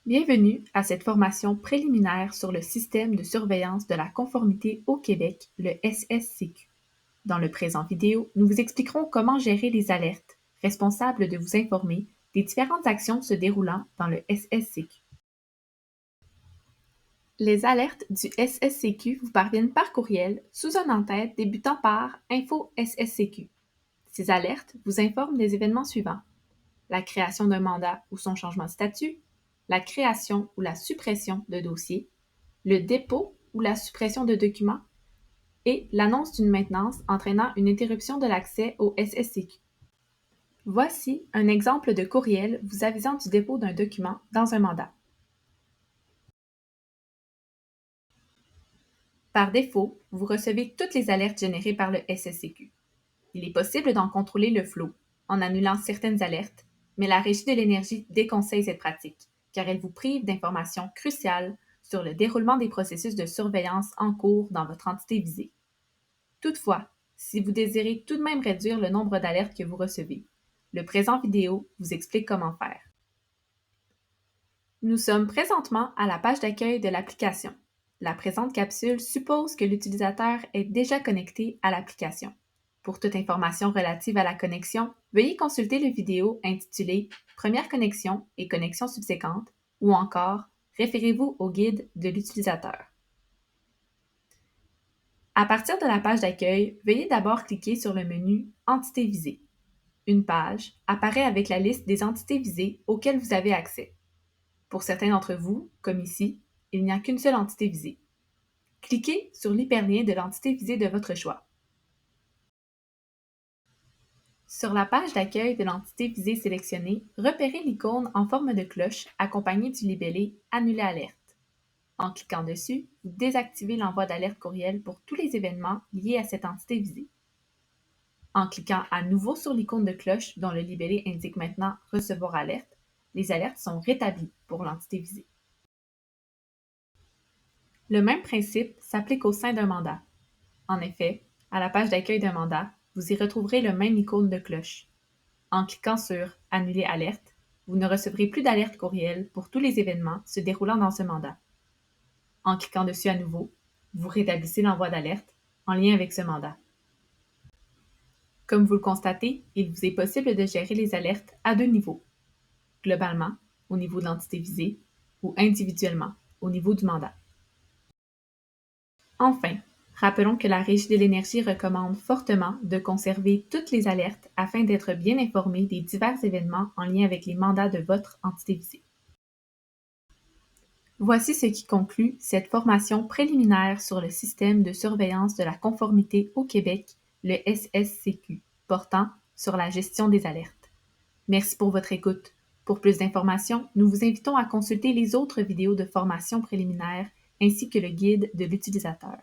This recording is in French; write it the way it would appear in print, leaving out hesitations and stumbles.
Bienvenue à cette formation préliminaire sur le système de surveillance de la conformité au Québec, le SSCQ. Dans le présent vidéo, nous vous expliquerons comment gérer les alertes, responsables de vous informer des différentes actions se déroulant dans le SSCQ. Les alertes du SSCQ vous parviennent par courriel sous un en-tête débutant par Info SSCQ. Ces alertes vous informent des événements suivants: la création d'un mandat ou son changement de statut, la création ou la suppression de dossiers, le dépôt ou la suppression de documents et l'annonce d'une maintenance entraînant une interruption de l'accès au SSCQ. Voici un exemple de courriel vous avisant du dépôt d'un document dans un mandat. Par défaut, vous recevez toutes les alertes générées par le SSCQ. Il est possible d'en contrôler le flot en annulant certaines alertes, mais la Régie de l'énergie déconseille cette pratique, car elle vous prive d'informations cruciales sur le déroulement des processus de surveillance en cours dans votre entité visée. Toutefois, si vous désirez tout de même réduire le nombre d'alertes que vous recevez, le présent vidéo vous explique comment faire. Nous sommes présentement à la page d'accueil de l'application. La présente capsule suppose que l'utilisateur est déjà connecté à l'application. Pour toute information relative à la connexion, veuillez consulter la vidéo intitulée Première connexion et connexion subséquente ou encore référez-vous au guide de l'utilisateur. À partir de la page d'accueil, veuillez d'abord cliquer sur le menu Entités visées. Une page apparaît avec la liste des entités visées auxquelles vous avez accès. Pour certains d'entre vous, comme ici, il n'y a qu'une seule entité visée. Cliquez sur l'hyperlien de l'entité visée de votre choix. Sur la page d'accueil de l'entité visée sélectionnée, repérez l'icône en forme de cloche accompagnée du libellé « Annuler alerte ». En cliquant dessus, vous désactivez l'envoi d'alerte courriel pour tous les événements liés à cette entité visée. En cliquant à nouveau sur l'icône de cloche dont le libellé indique maintenant « Recevoir alerte », les alertes sont rétablies pour l'entité visée. Le même principe s'applique au sein d'un mandat. En effet, à la page d'accueil d'un mandat, vous y retrouverez le même icône de cloche. En cliquant sur « Annuler alerte », vous ne recevrez plus d'alerte courriel pour tous les événements se déroulant dans ce mandat. En cliquant dessus à nouveau, vous rétablissez l'envoi d'alerte en lien avec ce mandat. Comme vous le constatez, il vous est possible de gérer les alertes à deux niveaux: globalement, au niveau de l'entité visée, ou individuellement, au niveau du mandat. Enfin, rappelons que la Régie de l'énergie recommande fortement de conserver toutes les alertes afin d'être bien informé des divers événements en lien avec les mandats de votre entité visée. Voici ce qui conclut cette formation préliminaire sur le système de surveillance de la conformité au Québec, le SSCQ, portant sur la gestion des alertes. Merci pour votre écoute. Pour plus d'informations, nous vous invitons à consulter les autres vidéos de formation préliminaire ainsi que le guide de l'utilisateur.